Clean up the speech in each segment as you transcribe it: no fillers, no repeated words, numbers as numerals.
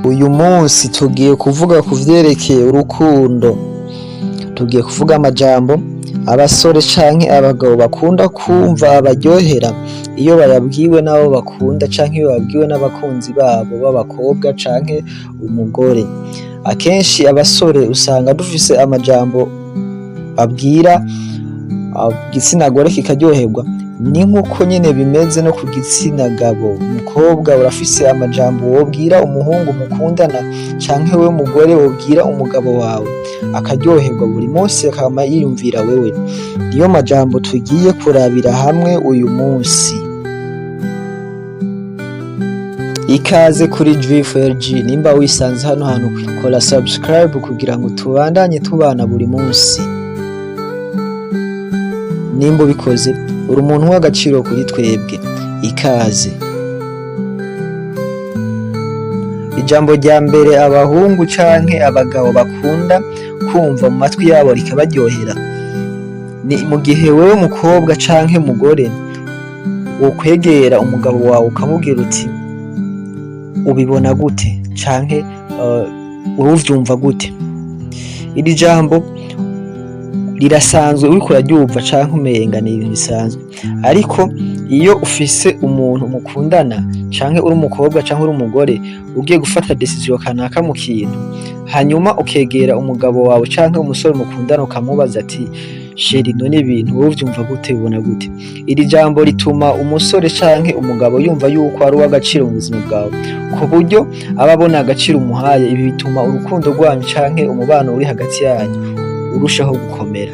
Uyu munsi tugiye kuvuga ku vyerekeye urukundo. Tugiye kuvuga amajambo abasore canke abagabo bakunda kumva abaryohera iyo bayabwiwe n'abo bakunda canke iyo babwiwe n'abakunzi babo b'abakobwa canke umugore. Akenshi abasore usanga dufise amajambo babwira igitsina gore kikaryoherwa, ni nkuko nyene bimeze no ku gitsina gabo. Umukobwa urafise amajambo wobwira umuhungu mukundana canke wewe mugore wobwira umugabo wawe akaryoherwa buri munsi akama yiyumvira wewe. Niyo majambo tugiye kurabira hamwe uyu munsi. Ikaze kuri G4G, nimba wisanze hano hantu kora subscribe kugira ngo tubandanye tubana buri munsi. Nimba ubikoze uri umuntu w'agaciro kuri twebwe. Ikaze. Ijambo rya mbere abahungu canke abagabo bakunda kumva mu matwi yabo rikabaryohera, ni mu gihe wewe mukobwa canke mugore wokwegera umugabo wawe ukamubwira uti ubibona gute canke uvyumva gute. Iri jambo rirasanzwe uriko uraryumva canke umenga ni ibintu bisanzwe, ariko iyo ufise umuntu mukundana canke uri umukobwa canke uri umugore ugiye gufata decision kanaka mu kintu, hanyuma ukegera umugabo wawe canke umusore mukundana ukamubaza ati sheri none ibintu wowe uvyumva gute, ubona gute. Iri jambo rituma umusore canke umugabo yumva yuko ari uw'agaciro mu buzima bwawe, ku buryo aba abona agaciro umuhaye. Ibi bituma urukundo rwanyu canke umubano uri hagati yanyu urushaho gukomera.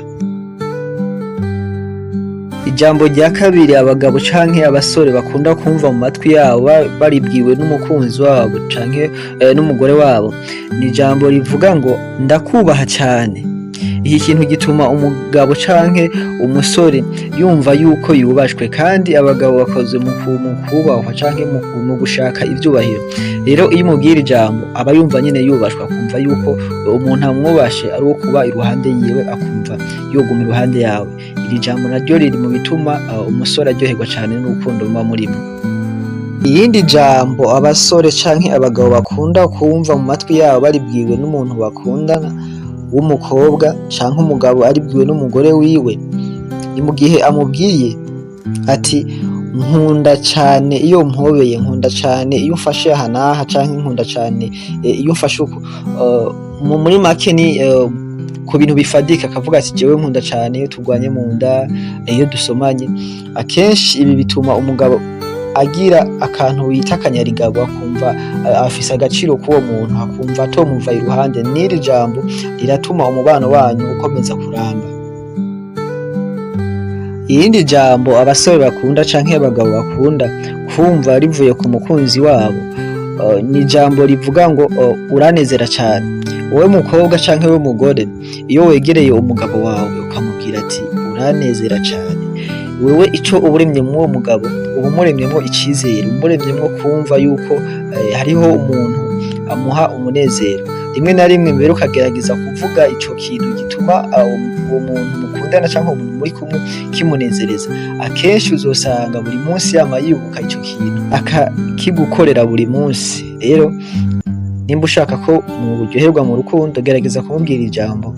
Ijambo rya kabiri abagabo canke abasore bakunda kumva mu matwi yabo baribwiwe n'umukunzi wabo canke n'umugore wabo, ni ijambo rivuga ngo ndakubaha cyane. Iki kintu gituma umugabo canke umusore yumva yuko yubashwe, kandi abagabo bakoze mu kubahwa canke mu gushaka ivyubahiro. Rero iyo umubwira ijambo aba yumva nyene yubashwe, akumva yuko umuntu amwubashe ari uwo kuba iruhande yiwe, akumva yoguma iruhande yawe. Iri jambo naryo riri mu bituma umusore aryoherwa cane n'urukundo ruba murimo. Irindi jambo abasore canke abagabo bakunda kumva mu matwi yabo baribwiwe n'umuntu bakundana w'umukobwa canke umugabo aribwiwe n'umugore wiwe, ni mu gihe amubwiye ati nkunda cane iyo mpobeye, nkunda cane iyo umfashe aha n'aha, canke nkunda cane iyo umfashe uku. Muri make ni ku bintu bifadika, akavuga ati jewe nkunda cane iyo turwanye mu nda, iyo dusomanye. Akenshi ibi bituma umugabo agira akantu bita akanyarigabo, akumva afise agaciro k'uwo muntu, akumva atomuva iruhande. N'iri jambo riratuma umubano wanyu ukomeza kuramba. Irindi jambo abasore bakunda canke abagabo bakunda kumva rivuye ku mukunzi wabo, ni ijambo rivuga ngo uranezera cane. Wowe mukobwa canke wowe mugore, iyo wegereye umugabo wawe ukamubwira ati uranezera cane, wewe ico uba uremyemwo uwo mugabo uba umuremyemwo icizere, umuremyemwo kumva yuko hariho umuntu amuha umunezero. Rimwe na rimwe mbere ukagerageza kuvuga ico kintu gituma uwo muntu mukundana canke umuntu muri kumwe kimunezereza. Akenshi uzosanga buri munsi yama yibuka ico kintu akakigukorera buri munsi. Rero nimba ushaka ko muryoherwa mu rukundo, gerageza kumubwira ijambo.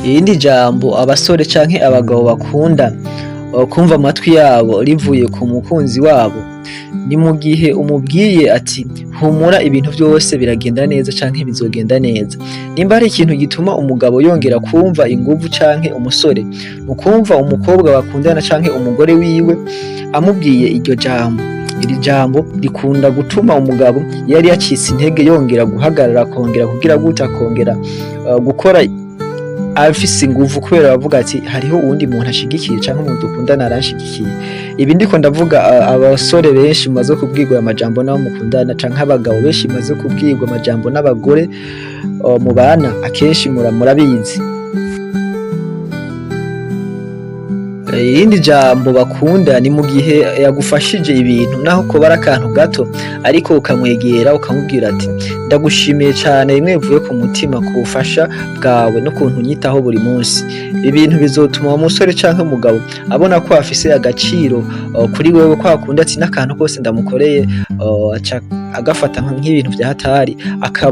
Irindi jambo abasore canke abagabo bakunda kumva amatwi yabo rivuye ku mukunzi wabo, ni mu gihe umubwiye ati humura ibintu byose biragenda neza canke bizogenda neza. Nimba hari ikintu gituma umugabo yongera kumva inguvu canke umusore, mu kumva umukobwa bakundana canke umugore wiwe amubwiye iryo jambo. Iri jambo rikunda gutuma umugabo yari yacitse intege yongera guhagarara, akongera kugira gute, akongera gukora afise inguvu, kubera bavuga ati hariho uwundi muntu ashigikiye canke umuntu dukundana aranshigikiye. Ibi ndiko ndavuga abasore benshi mumaze kubwirwa amajambo n'abo mukundana, canke abagabo benshi mumaze kubwirwa amajambo n'abagore mubana, akenshi murabizi. Irindi jambo bakunda ni mu gihe yagufashije ibintu naho koba ari akantu gato ariko ukamwegera ukamubwira ati ndagushimiye cane bimwe bivuye ku mutima ku bufasha bwawe n'ukuntu unyitaho buri munsi. Ibintu bizotuma uwo musore canke umugabo abona ko afise agaciro kuri wewe kwa kundi ati n'akantu kose ndamukoreye aca agafata nk'ibintu vya hatari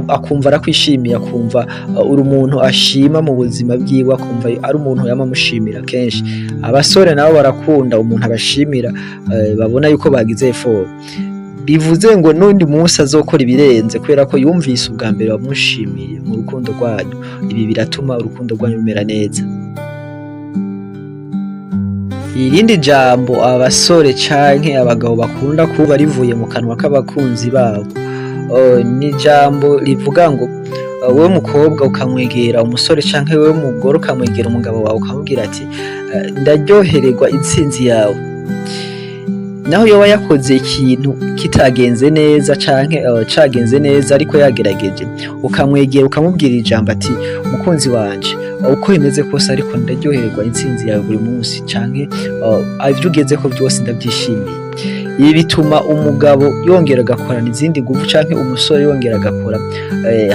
akumva arakwishimiye, akumva uri umuntu ashima mu buzima bwiwe, akumva ari umuntu yama amushimira kenshi. Abasore nabo barakunda umuntu abashimira babona yuko bagize effort, bivuze ngo n'undi munsi azokora ibirenze kubera ko yumvise ubwa mbere wamushimiye mu rukundo rwanyu. Ibi biratuma urukundo rwanyu rumera neza. Irindi jambo abasore canke abagabo bakunda kuba rivuye mu kanwa k'abakunzi babo ni jambo rivuga ngo wewe mukobwa ukamwegera umusore canke wewe mugore ukamwegera umugabo wawe ukamubwira ati ndaryohererwa intsinzi yawe. Naho yoba yakoze ikintu kitagenze neza canke cagenze neza ariko yagerageje, ukamwegera ukamubwira ijambo ati mukunzi wanje uko bimeze kose ariko ndaryohererwa intsinzi yawe buri munsi canke ivyo ugezeko vyose ndavyishimiye. Ibi bituma umugabo yongera agakorana izindi nguvu canke umusore yongera agakora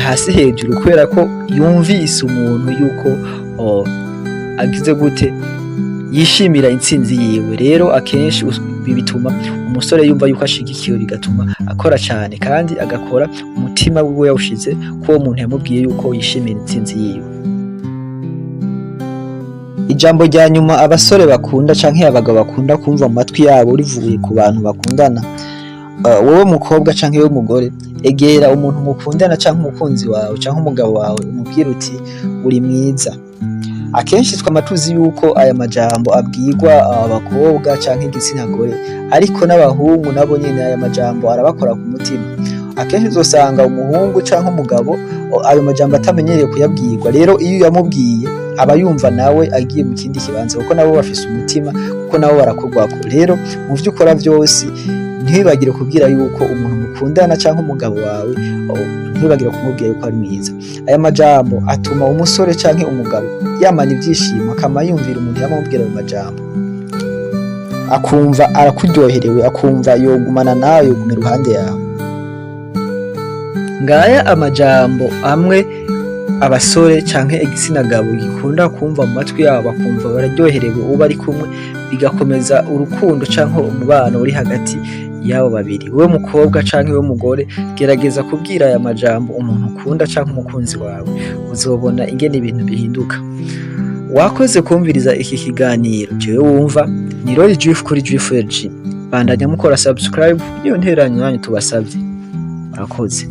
hasi hejuru kubera ko yumvise umuntu yuko agize gute yishimira intsinzi yiwe. Rero akenshi bituma umusore yumva yuko ashigikiwe, bigatuma akora cane kandi agakora umutima wiwe yawushize ko uwo muntu yamubwiye yuko yishimira intsinzi yiwe. Ijambo rya nyuma abasore bakunda canke abagabo bakunda kumva mu matwi yabo rivuye ku bantu bakundana, wowe mukobwa canke wowe mugore egera umuntu mukundana canke umukunzi wawe canke umugabo wawe umubwire uti uri mwiza. Akenshi twama tuzi yuko aya majambo abwirwa abakobwa canke igitsina gore, ariko n'abahungu nabo nyene aya majambo arabakora ku mutima. Akenshi uzosanga umuhungu canke umugabo ayo majambo atamenyereye kuyabwirwa, rero iyo yamubwiye aba yumva nawe agiye mu kindi kibanza kuko nabo bafise umutima, kuko nabo barakorwako. Rero mu vyo ukora vyose ntibagire kubwira yuko umuntu mukundana canke umugabo wawe ntibagire kumubwira yuko ari mwiza. Aya majambo atuma umusore canke umugabo yamana ivyishimo, akama yumvira umuntu yamubwira ayo majambo, akumva arakuryoherewe, akumva yogumana nawe, yoguma iruhande yawe. Ngaya amajambo amwe abasore canke igitsina gabo gikunda kumva mu matwi yabo, bakumva bararyoherewe uwo bari kumwe, bigakomeza urukundo canke umubano uri hagati y'abo babiri. Wewe mukobwa canke wewe mugore gerageza kubwira aya majambo umuntu ukunda canke umukunzi wawe, uzobona ingene ibintu bihinduka. Wakoze kumviriza iki kiganiro, jewe wumva ni Roy Juif kuri Juif LG. Bandanya mukora subscribe, iyo nteranyo yanyu tubasavye. Murakoze.